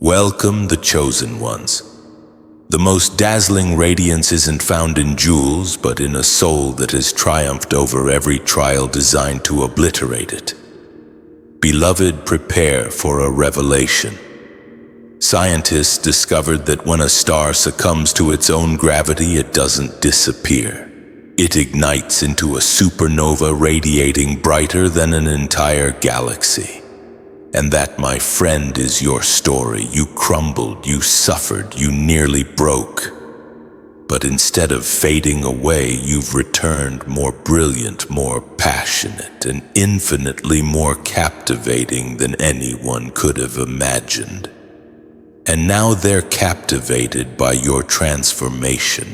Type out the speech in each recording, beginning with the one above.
Welcome the chosen ones. The most dazzling radiance isn't found in jewels, but in a soul that has triumphed over every trial designed to obliterate it. Beloved, prepare for a revelation. Scientists discovered that when a star succumbs to its own gravity, it doesn't disappear. It ignites into a supernova, radiating brighter than an entire galaxy. And that, my friend, is your story. You crumbled, you suffered, you nearly broke. But instead of fading away, you've returned more brilliant, more passionate, and infinitely more captivating than anyone could have imagined. And now they're captivated by your transformation.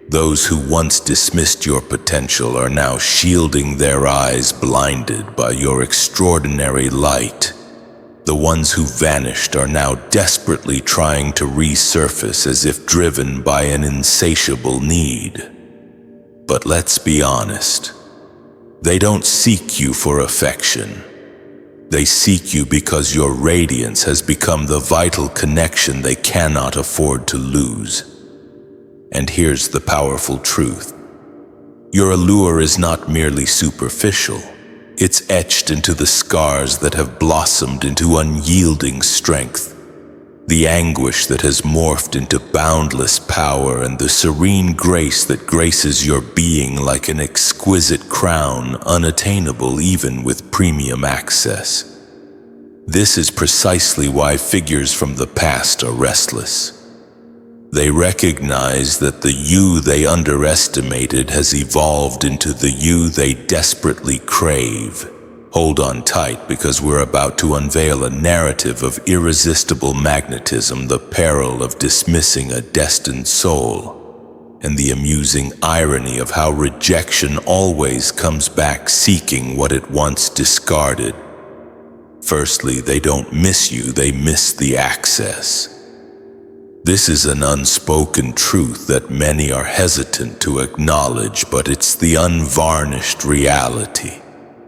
Those who once dismissed your potential are now shielding their eyes, blinded by your extraordinary light. The ones who vanished are now desperately trying to resurface, as if driven by an insatiable need. But let's be honest, they don't seek you for affection. They seek you because your radiance has become the vital connection they cannot afford to lose. And here's the powerful truth. Your allure is not merely superficial. It's etched into the scars that have blossomed into unyielding strength, the anguish that has morphed into boundless power, and the serene grace that graces your being like an exquisite crown, unattainable even with premium access. This is precisely why figures from the past are restless. They recognize that the you they underestimated has evolved into the you they desperately crave. Hold on tight, because we're about to unveil a narrative of irresistible magnetism, the peril of dismissing a destined soul, and the amusing irony of how rejection always comes back seeking what it once discarded. Firstly, they don't miss you, they miss the access. This is an unspoken truth that many are hesitant to acknowledge, but it's the unvarnished reality.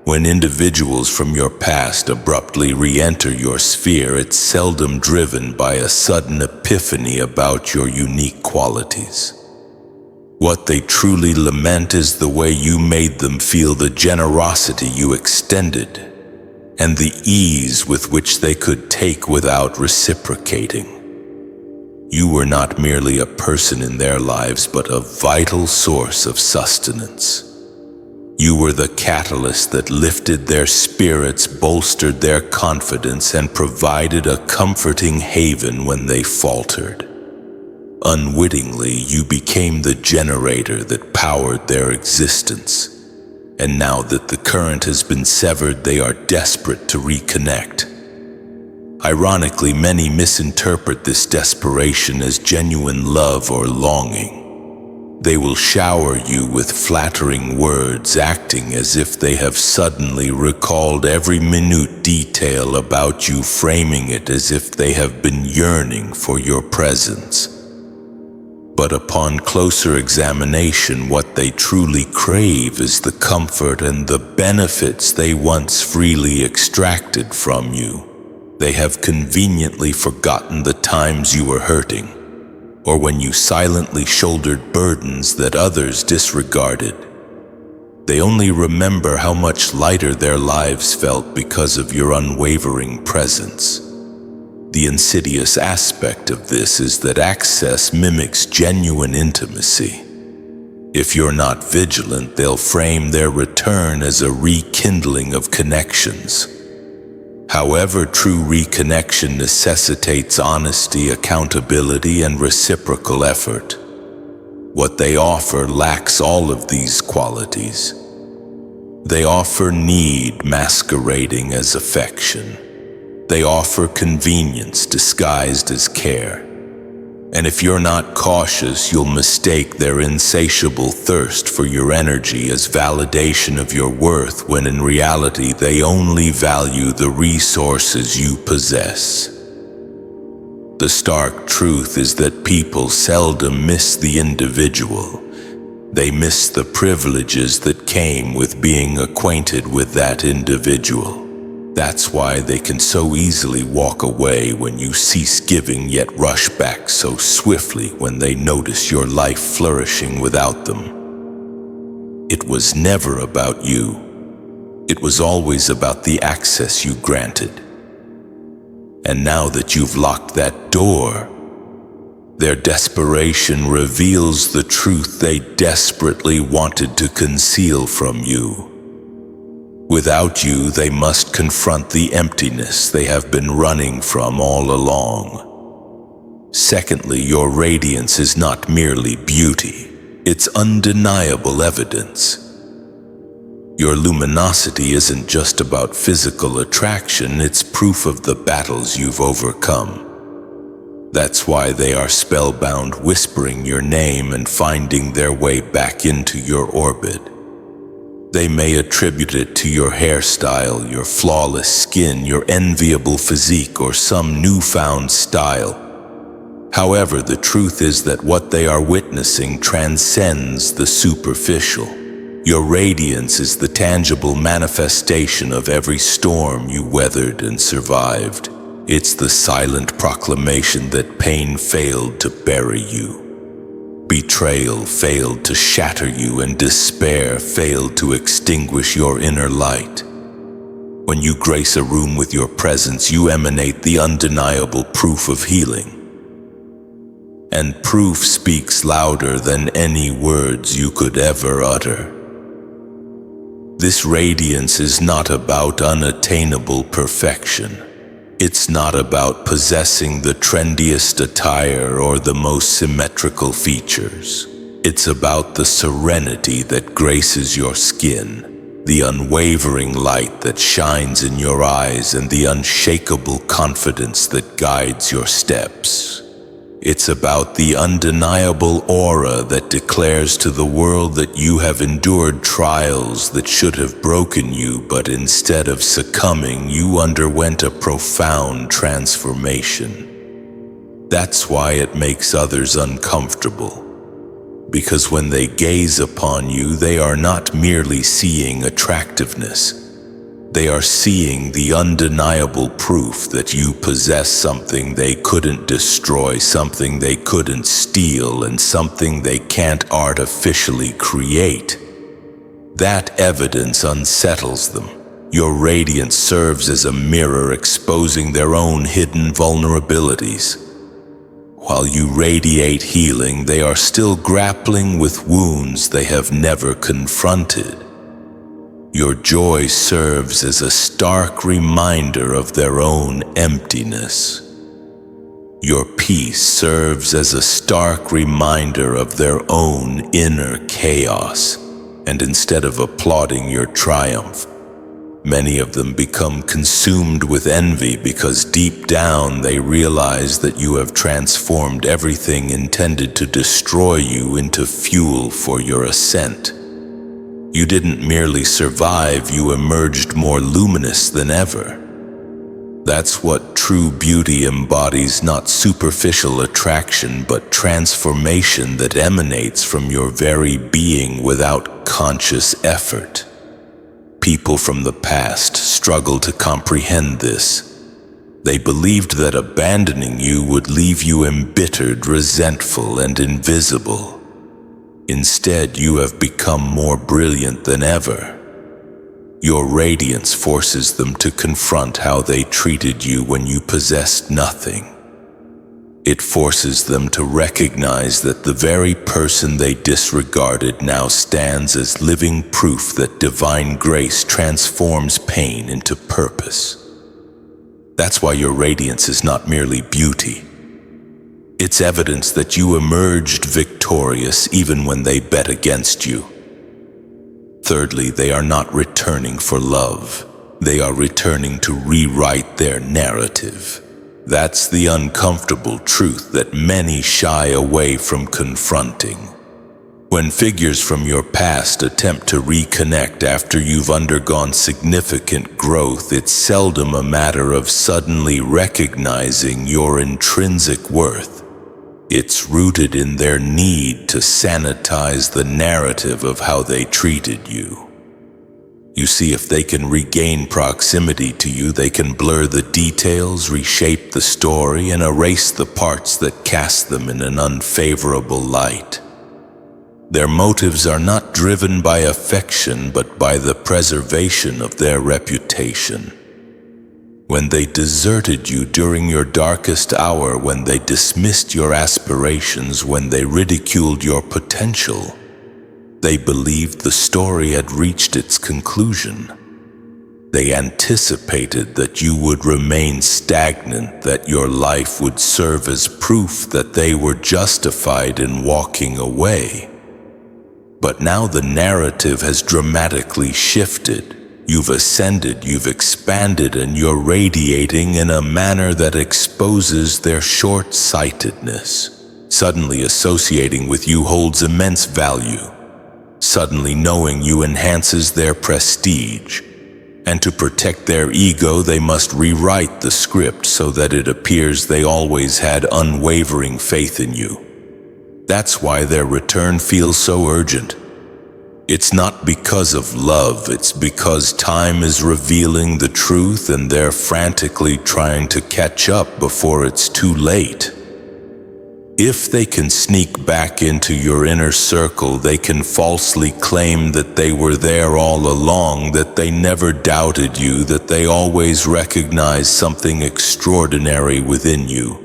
When individuals from your past abruptly re-enter your sphere, it's seldom driven by a sudden epiphany about your unique qualities. What they truly lament is the way you made them feel, the generosity you extended, and the ease with which they could take without reciprocating. You were not merely a person in their lives, but a vital source of sustenance. You were the catalyst that lifted their spirits, bolstered their confidence, and provided a comforting haven when they faltered. Unwittingly, you became the generator that powered their existence. And now that the current has been severed, they are desperate to reconnect. Ironically, many misinterpret this desperation as genuine love or longing. They will shower you with flattering words, acting as if they have suddenly recalled every minute detail about you, framing it as if they have been yearning for your presence. But upon closer examination, what they truly crave is the comfort and the benefits they once freely extracted from you. They have conveniently forgotten the times you were hurting, or when you silently shouldered burdens that others disregarded. They only remember how much lighter their lives felt because of your unwavering presence. The insidious aspect of this is that access mimics genuine intimacy. If you're not vigilant, they'll frame their return as a rekindling of connections. However, true reconnection necessitates honesty, accountability, and reciprocal effort. What they offer lacks all of these qualities. They offer need masquerading as affection. They offer convenience disguised as care. And if you're not cautious, you'll mistake their insatiable thirst for your energy as validation of your worth, when in reality they only value the resources you possess. The stark truth is that people seldom miss the individual. They miss the privileges that came with being acquainted with that individual. That's why they can so easily walk away when you cease giving, yet rush back so swiftly when they notice your life flourishing without them. It was never about you. It was always about the access you granted. And now that you've locked that door, their desperation reveals the truth they desperately wanted to conceal from you. Without you, they must confront the emptiness they have been running from all along. Secondly, your radiance is not merely beauty, it's undeniable evidence. Your luminosity isn't just about physical attraction, it's proof of the battles you've overcome. That's why they are spellbound, whispering your name and finding their way back into your orbit. They may attribute it to your hairstyle, your flawless skin, your enviable physique, or some newfound style. However, the truth is that what they are witnessing transcends the superficial. Your radiance is the tangible manifestation of every storm you weathered and survived. It's the silent proclamation that pain failed to bury you. Betrayal failed to shatter you, and despair failed to extinguish your inner light. When you grace a room with your presence, you emanate the undeniable proof of healing. And proof speaks louder than any words you could ever utter. This radiance is not about unattainable perfection. It's not about possessing the trendiest attire or the most symmetrical features. It's about the serenity that graces your skin, the unwavering light that shines in your eyes, and the unshakable confidence that guides your steps. It's about the undeniable aura that declares to the world that you have endured trials that should have broken you, but instead of succumbing, you underwent a profound transformation. That's why it makes others uncomfortable. Because when they gaze upon you, they are not merely seeing attractiveness. They are seeing the undeniable proof that you possess something they couldn't destroy, something they couldn't steal, and something they can't artificially create. That evidence unsettles them. Your radiance serves as a mirror exposing their own hidden vulnerabilities. While you radiate healing, they are still grappling with wounds they have never confronted. Your joy serves as a stark reminder of their own emptiness. Your peace serves as a stark reminder of their own inner chaos. And instead of applauding your triumph, many of them become consumed with envy because deep down they realize that you have transformed everything intended to destroy you into fuel for your ascent. You didn't merely survive, you emerged more luminous than ever. That's what true beauty embodies, not superficial attraction, but transformation that emanates from your very being without conscious effort. People from the past struggle to comprehend this. They believed that abandoning you would leave you embittered, resentful, and invisible. Instead, you have become more brilliant than ever. Your radiance forces them to confront how they treated you when you possessed nothing. It forces them to recognize that the very person they disregarded now stands as living proof that divine grace transforms pain into purpose. That's why your radiance is not merely beauty. It's evidence that you emerged victorious even when they bet against you. Thirdly, they are not returning for love. They are returning to rewrite their narrative. That's the uncomfortable truth that many shy away from confronting. When figures from your past attempt to reconnect after you've undergone significant growth, it's seldom a matter of suddenly recognizing your intrinsic worth. It's rooted in their need to sanitize the narrative of how they treated you. You see, if they can regain proximity to you, they can blur the details, reshape the story, and erase the parts that cast them in an unfavorable light. Their motives are not driven by affection, but by the preservation of their reputation. When they deserted you during your darkest hour, when they dismissed your aspirations, when they ridiculed your potential, they believed the story had reached its conclusion. They anticipated that you would remain stagnant, that your life would serve as proof that they were justified in walking away. But now the narrative has dramatically shifted. You've ascended, you've expanded, and you're radiating in a manner that exposes their short-sightedness. Suddenly associating with you holds immense value. Suddenly knowing you enhances their prestige. And to protect their ego, they must rewrite the script so that it appears they always had unwavering faith in you. That's why their return feels so urgent. It's not because of love, it's because time is revealing the truth and they're frantically trying to catch up before it's too late. If they can sneak back into your inner circle, they can falsely claim that they were there all along, that they never doubted you, that they always recognized something extraordinary within you.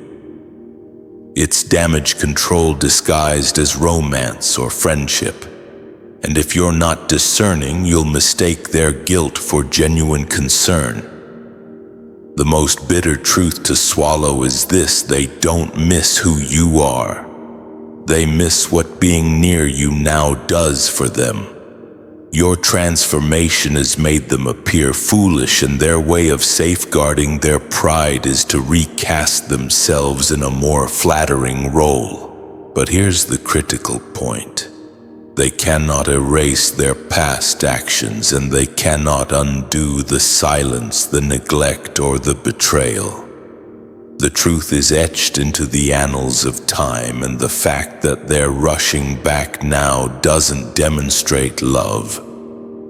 It's damage control disguised as romance or friendship. And if you're not discerning, you'll mistake their guilt for genuine concern. The most bitter truth to swallow is this: they don't miss who you are. They miss what being near you now does for them. Your transformation has made them appear foolish, and their way of safeguarding their pride is to recast themselves in a more flattering role. But here's the critical point. They cannot erase their past actions, and they cannot undo the silence, the neglect, or the betrayal. The truth is etched into the annals of time, and the fact that they're rushing back now doesn't demonstrate love.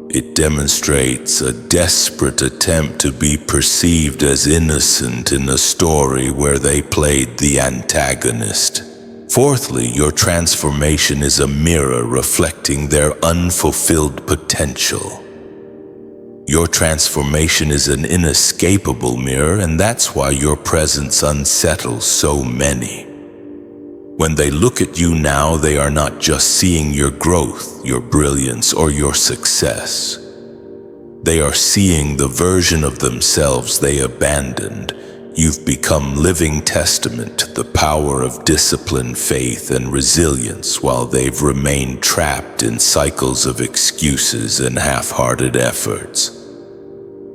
It demonstrates a desperate attempt to be perceived as innocent in a story where they played the antagonist. Fourthly, your transformation is a mirror reflecting their unfulfilled potential. Your transformation is an inescapable mirror, and that's why your presence unsettles so many. When they look at you now, they are not just seeing your growth, your brilliance, or your success. They are seeing the version of themselves they abandoned. You've become living testament to the power of discipline, faith, and resilience, while they've remained trapped in cycles of excuses and half-hearted efforts.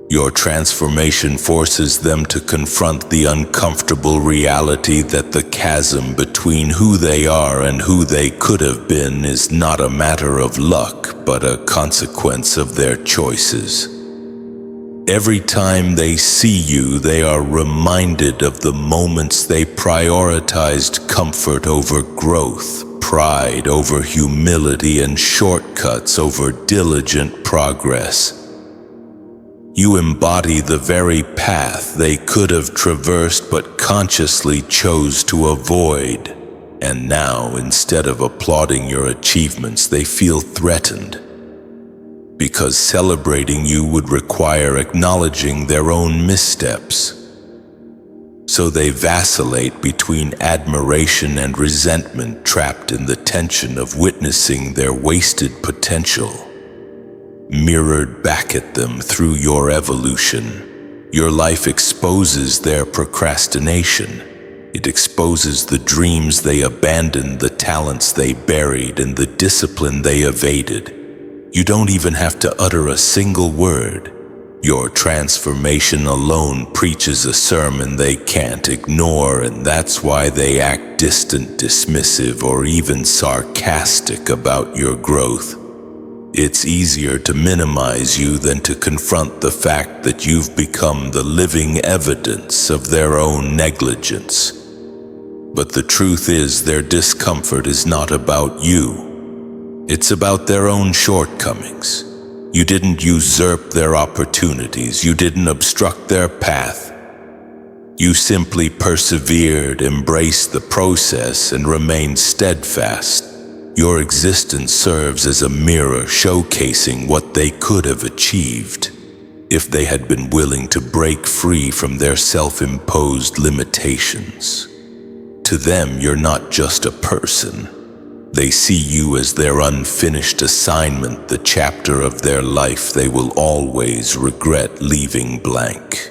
Your transformation forces them to confront the uncomfortable reality that the chasm between who they are and who they could have been is not a matter of luck, but a consequence of their choices. Every time they see you, they are reminded of the moments they prioritized comfort over growth, pride over humility, and shortcuts over diligent progress. You embody the very path they could have traversed but consciously chose to avoid. And now, instead of applauding your achievements, they feel threatened. Because celebrating you would require acknowledging their own missteps. So they vacillate between admiration and resentment, trapped in the tension of witnessing their wasted potential. Mirrored back at them through your evolution, your life exposes their procrastination. It exposes the dreams they abandoned, the talents they buried, and the discipline they evaded. You don't even have to utter a single word. Your transformation alone preaches a sermon they can't ignore, and that's why they act distant, dismissive, or even sarcastic about your growth. It's easier to minimize you than to confront the fact that you've become the living evidence of their own negligence. But the truth is, their discomfort is not about you. It's about their own shortcomings. You didn't usurp their opportunities. You didn't obstruct their path. You simply persevered, embraced the process, and remained steadfast. Your existence serves as a mirror showcasing what they could have achieved if they had been willing to break free from their self-imposed limitations. To them, you're not just a person. They see you as their unfinished assignment, the chapter of their life they will always regret leaving blank.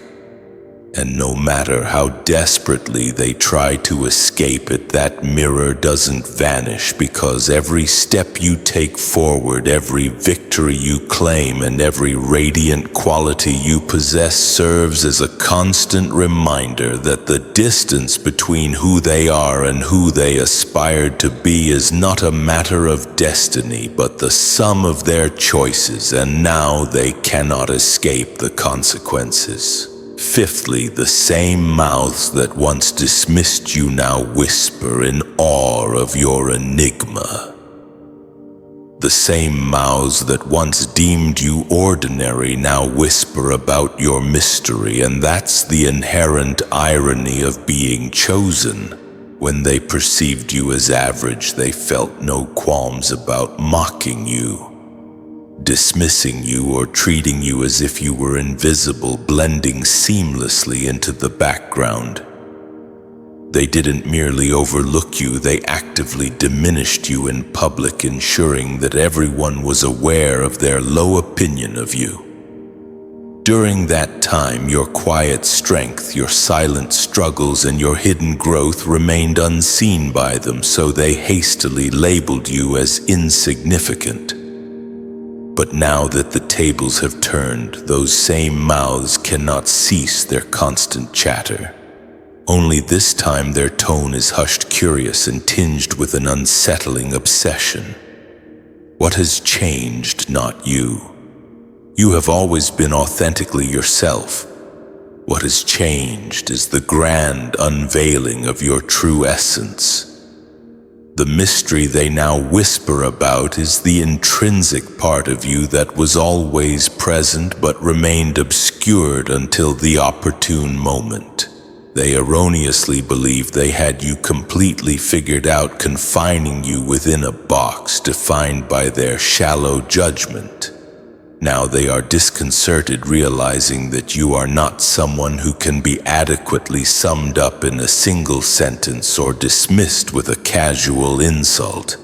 And no matter how desperately they try to escape it, that mirror doesn't vanish, because every step you take forward, every victory you claim, and every radiant quality you possess serves as a constant reminder that the distance between who they are and who they aspired to be is not a matter of destiny, but the sum of their choices, and now they cannot escape the consequences. Fifthly, the same mouths that once dismissed you now whisper in awe of your enigma. The same mouths that once deemed you ordinary now whisper about your mystery, and that's the inherent irony of being chosen. When they perceived you as average, they felt no qualms about mocking you, dismissing you, or treating you as if you were invisible, blending seamlessly into the background. They didn't merely overlook you, they actively diminished you in public, ensuring that everyone was aware of their low opinion of you. During that time, your quiet strength, your silent struggles, and your hidden growth remained unseen by them, so they hastily labeled you as insignificant. But now that the tables have turned, those same mouths cannot cease their constant chatter. Only this time their tone is hushed, curious, and tinged with an unsettling obsession. What has changed? Not you. You have always been authentically yourself. What has changed is the grand unveiling of your true essence. The mystery they now whisper about is the intrinsic part of you that was always present but remained obscured until the opportune moment. They erroneously believed they had you completely figured out, confining you within a box defined by their shallow judgment. Now they are disconcerted, realizing that you are not someone who can be adequately summed up in a single sentence or dismissed with a casual insult.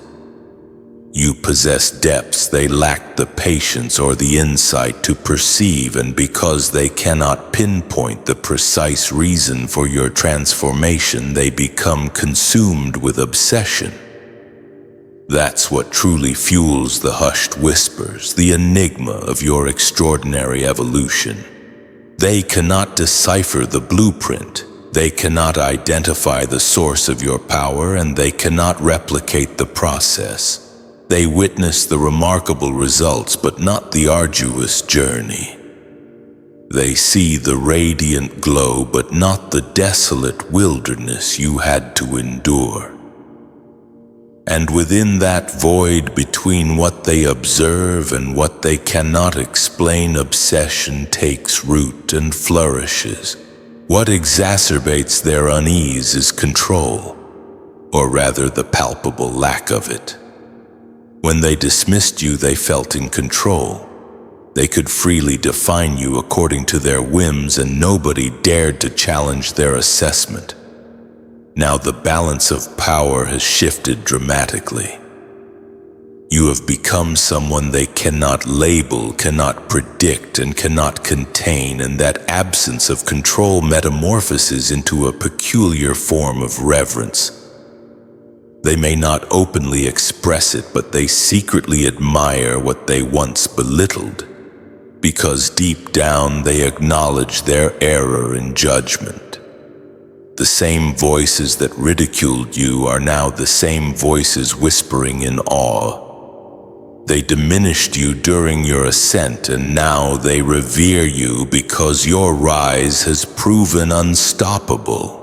You possess depths they lack the patience or the insight to perceive, and because they cannot pinpoint the precise reason for your transformation, they become consumed with obsession. That's what truly fuels the hushed whispers, the enigma of your extraordinary evolution. They cannot decipher the blueprint, they cannot identify the source of your power, and they cannot replicate the process. They witness the remarkable results, but not the arduous journey. They see the radiant glow, but not the desolate wilderness you had to endure. And within that void between what they observe and what they cannot explain, obsession takes root and flourishes. What exacerbates their unease is control, or rather the palpable lack of it. When they dismissed you, they felt in control. They could freely define you according to their whims, and nobody dared to challenge their assessment. Now the balance of power has shifted dramatically. You have become someone they cannot label, cannot predict, and cannot contain, and that absence of control metamorphoses into a peculiar form of reverence. They may not openly express it, but they secretly admire what they once belittled, because deep down they acknowledge their error in judgment. The same voices that ridiculed you are now the same voices whispering in awe. They diminished you during your ascent, and now they revere you because your rise has proven unstoppable.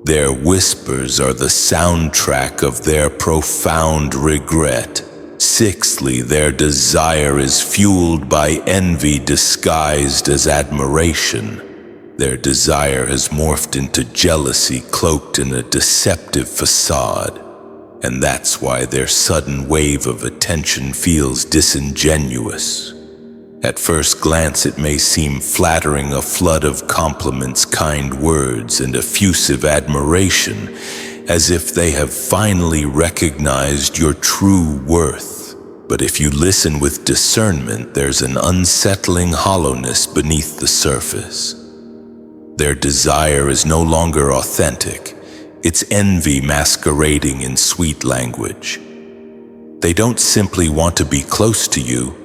Their whispers are the soundtrack of their profound regret, Sixthly, their desire is fueled by envy disguised as admiration. Their desire has morphed into jealousy cloaked in a deceptive facade, and that's why their sudden wave of attention feels disingenuous. At first glance, it may seem flattering, a flood of compliments, kind words, and effusive admiration, as if they have finally recognized your true worth. But if you listen with discernment, there's an unsettling hollowness beneath the surface. Their desire is no longer authentic. It's envy masquerading in sweet language. They don't simply want to be close to you.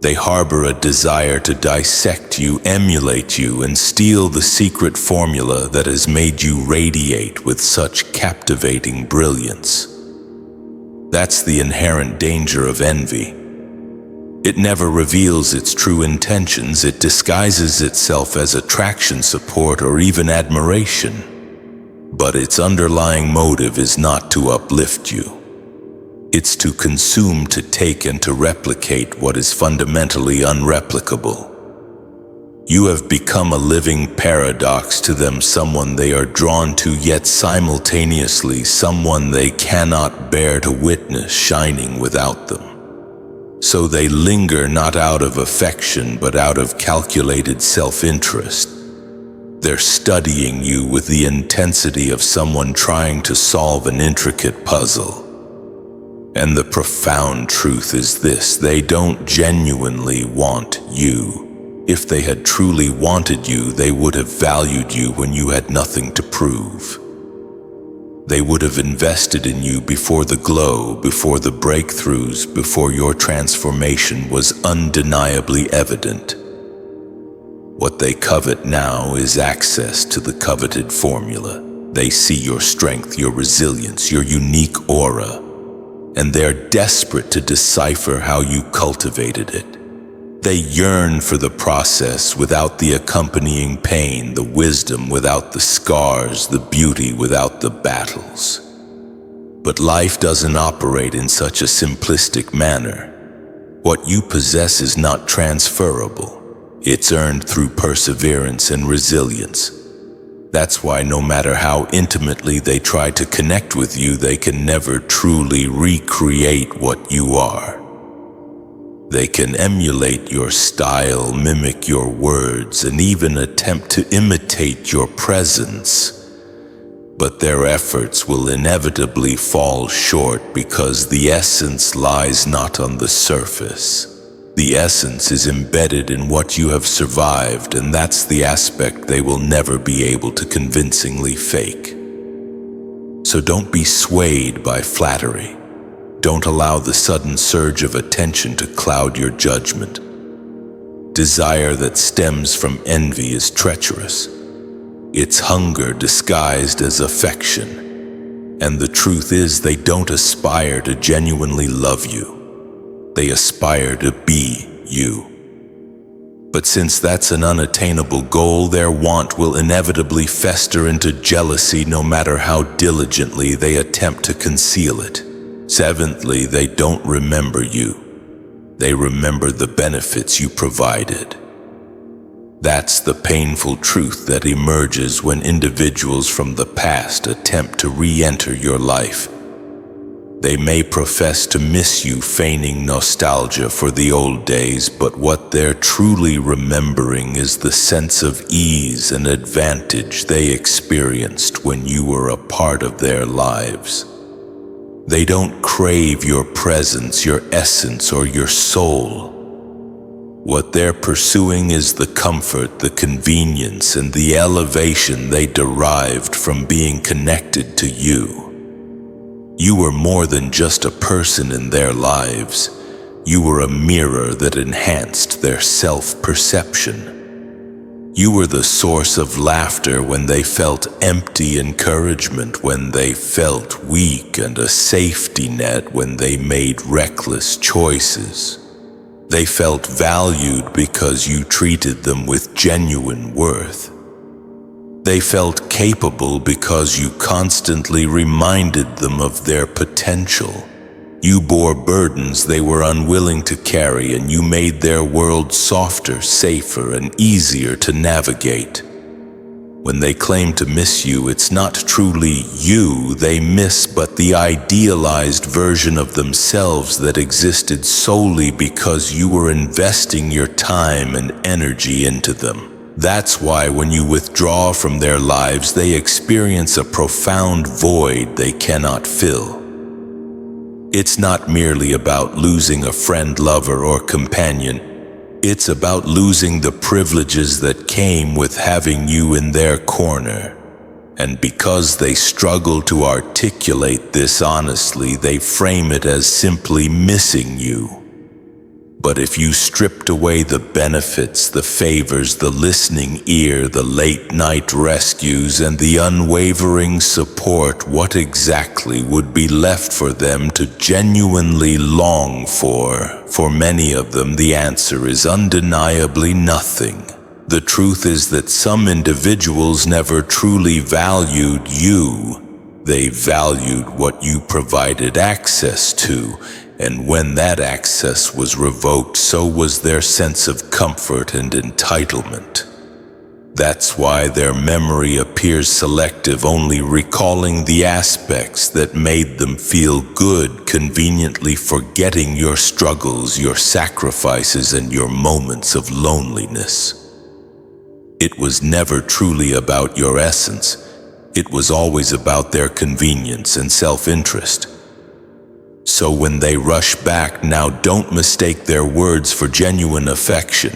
They harbor a desire to dissect you, emulate you, and steal the secret formula that has made you radiate with such captivating brilliance. That's the inherent danger of envy. It never reveals its true intentions. It disguises itself as attraction, support, or even admiration. But its underlying motive is not to uplift you. It's to consume, to take, and to replicate what is fundamentally unreplicable. You have become a living paradox to them, someone they are drawn to, yet simultaneously someone they cannot bear to witness shining without them. So they linger not out of affection, but out of calculated self-interest. They're studying you with the intensity of someone trying to solve an intricate puzzle. And the profound truth is this: they don't genuinely want you. If they had truly wanted you, they would have valued you when you had nothing to prove. They would have invested in you before the glow, before the breakthroughs, before your transformation was undeniably evident. What they covet now is access to the coveted formula. They see your strength, your resilience, your unique aura, and they're desperate to decipher how you cultivated it. They yearn for the process without the accompanying pain, the wisdom without the scars, the beauty without the battles. But life doesn't operate in such a simplistic manner. What you possess is not transferable. It's earned through perseverance and resilience. That's why no matter how intimately they try to connect with you, they can never truly recreate what you are. They can emulate your style, mimic your words, and even attempt to imitate your presence. But their efforts will inevitably fall short because the essence lies not on the surface. The essence is embedded in what you have survived, and that's the aspect they will never be able to convincingly fake. So don't be swayed by flattery. Don't allow the sudden surge of attention to cloud your judgment. Desire that stems from envy is treacherous. It's hunger disguised as affection. And the truth is, they don't aspire to genuinely love you. They aspire to be you. But since that's an unattainable goal, their want will inevitably fester into jealousy no matter how diligently they attempt to conceal it. Seventhly, they don't remember you. They remember the benefits you provided. That's the painful truth that emerges when individuals from the past attempt to re-enter your life. They may profess to miss you, feigning nostalgia for the old days, but what they're truly remembering is the sense of ease and advantage they experienced when you were a part of their lives. They don't crave your presence, your essence, or your soul. What they're pursuing is the comfort, the convenience, and the elevation they derived from being connected to you. You were more than just a person in their lives. You were a mirror that enhanced their self-perception. You were the source of laughter when they felt empty, encouragement when they felt weak, and a safety net when they made reckless choices. They felt valued because you treated them with genuine worth. They felt capable because you constantly reminded them of their potential. You bore burdens they were unwilling to carry, and you made their world softer, safer, and easier to navigate. When they claim to miss you, it's not truly you they miss, but the idealized version of themselves that existed solely because you were investing your time and energy into them. That's why when you withdraw from their lives, they experience a profound void they cannot fill. It's not merely about losing a friend, lover, or companion. It's about losing the privileges that came with having you in their corner. And because they struggle to articulate this honestly, they frame it as simply missing you. But if you stripped away the benefits, the favors, the listening ear, the late-night rescues, and the unwavering support, what exactly would be left for them to genuinely long for? For many of them, the answer is undeniably nothing. The truth is that some individuals never truly valued you. They valued what you provided access to. And when that access was revoked, so was their sense of comfort and entitlement. That's why their memory appears selective, only recalling the aspects that made them feel good, conveniently forgetting your struggles, your sacrifices, and your moments of loneliness. It was never truly about your essence. It was always about their convenience and self-interest. So when they rush back now, don't mistake their words for genuine affection.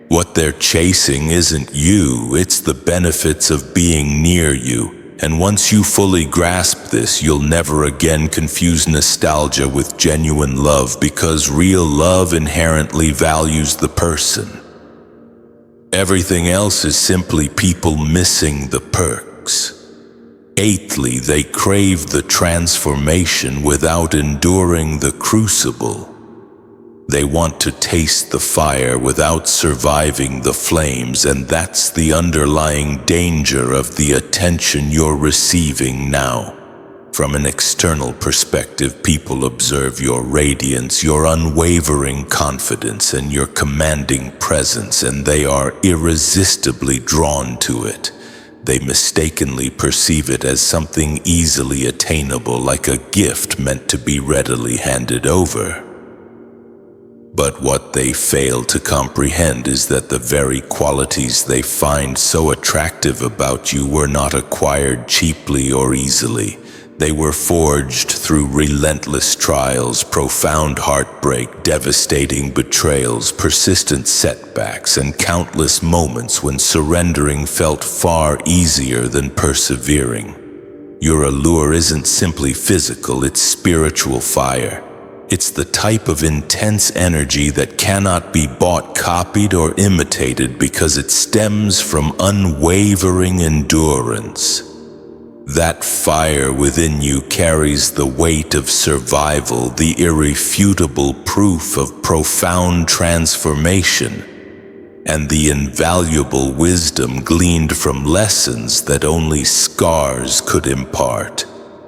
What they're chasing isn't you, it's the benefits of being near you. And once you fully grasp this, you'll never again confuse nostalgia with genuine love, because real love inherently values the person. Everything else is simply people missing the perks. Eighthly, they crave the transformation without enduring the crucible. They want to taste the fire without surviving the flames, and that's the underlying danger of the attention you're receiving now. From an external perspective, people observe your radiance, your unwavering confidence, and your commanding presence, and they are irresistibly drawn to it. They mistakenly perceive it as something easily attainable, like a gift meant to be readily handed over. But what they fail to comprehend is that the very qualities they find so attractive about you were not acquired cheaply or easily. They were forged through relentless trials, profound heartbreak, devastating betrayals, persistent setbacks, and countless moments when surrendering felt far easier than persevering. Your allure isn't simply physical, it's spiritual fire. It's the type of intense energy that cannot be bought, copied, or imitated, because it stems from unwavering endurance. That fire within you carries the weight of survival, the irrefutable proof of profound transformation, and the invaluable wisdom gleaned from lessons that only scars could impart.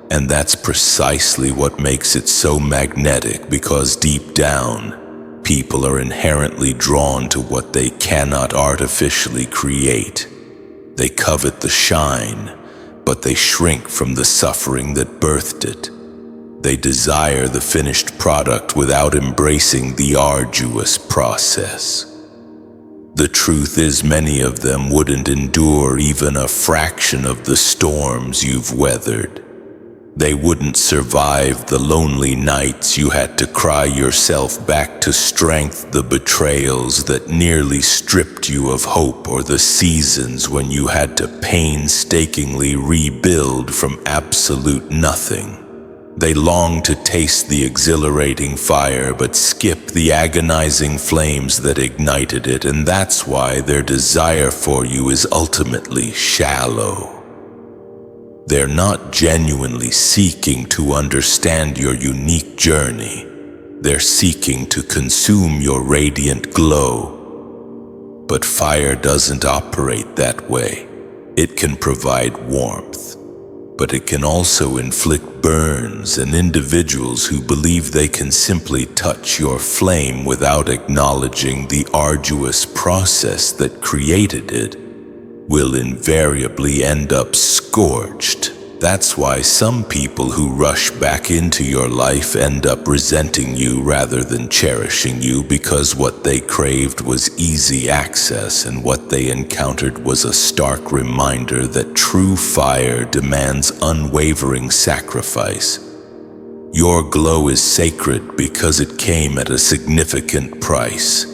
And that's precisely what makes it so magnetic, because deep down, people are inherently drawn to what they cannot artificially create. They covet the shine, but they shrink from the suffering that birthed it. They desire the finished product without embracing the arduous process. The truth is, many of them wouldn't endure even a fraction of the storms you've weathered. They wouldn't survive the lonely nights you had to cry yourself back to strength, the betrayals that nearly stripped you of hope, or the seasons when you had to painstakingly rebuild from absolute nothing. They long to taste the exhilarating fire, but skip the agonizing flames that ignited it, and that's why their desire for you is ultimately shallow. They're not genuinely seeking to understand your unique journey. They're seeking to consume your radiant glow. But fire doesn't operate that way. It can provide warmth, but it can also inflict burns, and individuals who believe they can simply touch your flame without acknowledging the arduous process that created it will invariably end up scorched. That's why some people who rush back into your life end up resenting you rather than cherishing you, because what they craved was easy access, and what they encountered was a stark reminder that true fire demands unwavering sacrifice. Your glow is sacred because it came at a significant price.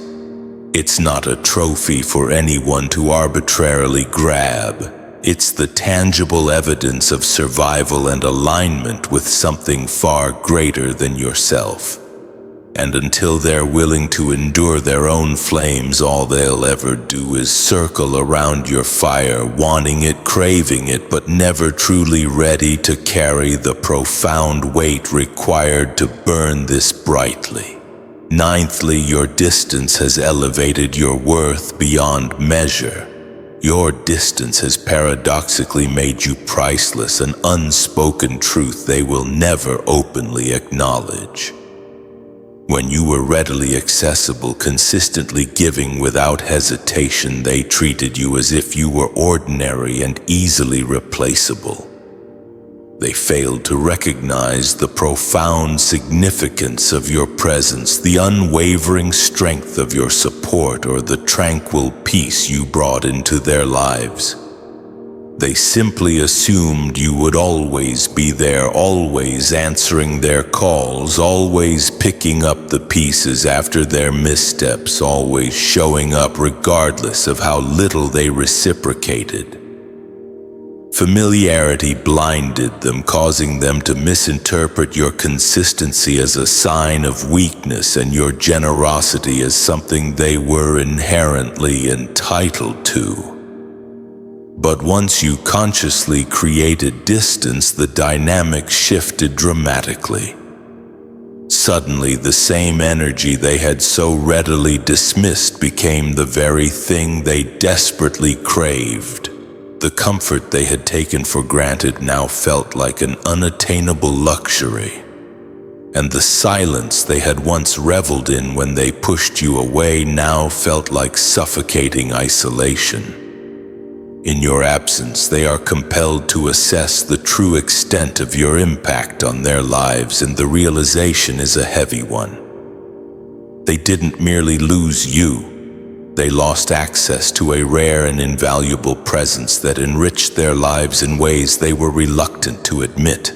It's not a trophy for anyone to arbitrarily grab. It's the tangible evidence of survival and alignment with something far greater than yourself. And until they're willing to endure their own flames, all they'll ever do is circle around your fire, wanting it, craving it, but never truly ready to carry the profound weight required to burn this brightly. Ninthly, your distance has elevated your worth beyond measure. Your distance has paradoxically made you priceless, an unspoken truth they will never openly acknowledge. When you were readily accessible, consistently giving without hesitation, they treated you as if you were ordinary and easily replaceable. They failed to recognize the profound significance of your presence, the unwavering strength of your support, or the tranquil peace you brought into their lives. They simply assumed you would always be there, always answering their calls, always picking up the pieces after their missteps, always showing up regardless of how little they reciprocated. Familiarity blinded them, causing them to misinterpret your consistency as a sign of weakness and your generosity as something they were inherently entitled to. But once you consciously created distance, the dynamic shifted dramatically. Suddenly, the same energy they had so readily dismissed became the very thing they desperately craved. The comfort they had taken for granted now felt like an unattainable luxury, and the silence they had once reveled in when they pushed you away now felt like suffocating isolation. In your absence, they are compelled to assess the true extent of your impact on their lives, and the realization is a heavy one. They didn't merely lose you. They lost access to a rare and invaluable presence that enriched their lives in ways they were reluctant to admit.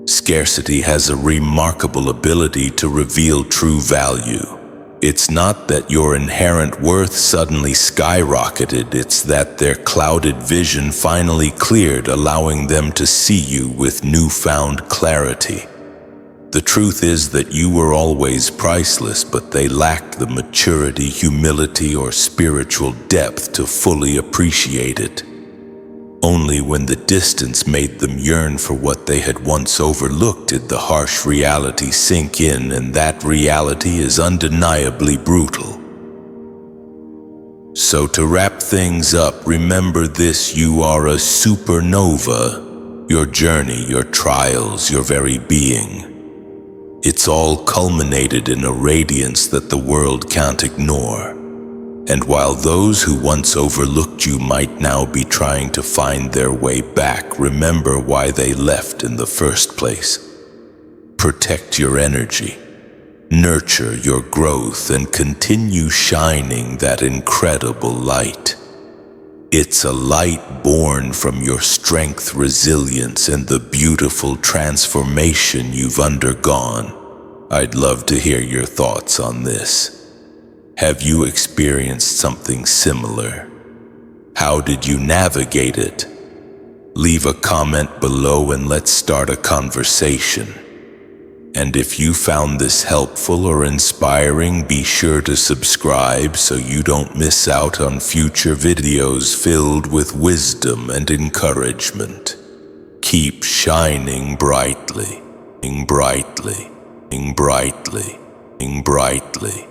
Scarcity has a remarkable ability to reveal true value. It's not that your inherent worth suddenly skyrocketed, it's that their clouded vision finally cleared, allowing them to see you with newfound clarity. The truth is that you were always priceless, but they lacked the maturity, humility, or spiritual depth to fully appreciate it. Only when the distance made them yearn for what they had once overlooked did the harsh reality sink in, and that reality is undeniably brutal. So to wrap things up, remember this: you are a supernova. Your journey, your trials, your very being. It's all culminated in a radiance that the world can't ignore. And while those who once overlooked you might now be trying to find their way back, remember why they left in the first place. Protect your energy, nurture your growth, and continue shining that incredible light. It's a light born from your strength, resilience, and the beautiful transformation you've undergone. I'd love to hear your thoughts on this. Have you experienced something similar? How did you navigate it? Leave a comment below and let's start a conversation. And if you found this helpful or inspiring, be sure to subscribe so you don't miss out on future videos filled with wisdom and encouragement. Keep shining brightly, brightly, brightly, brightly.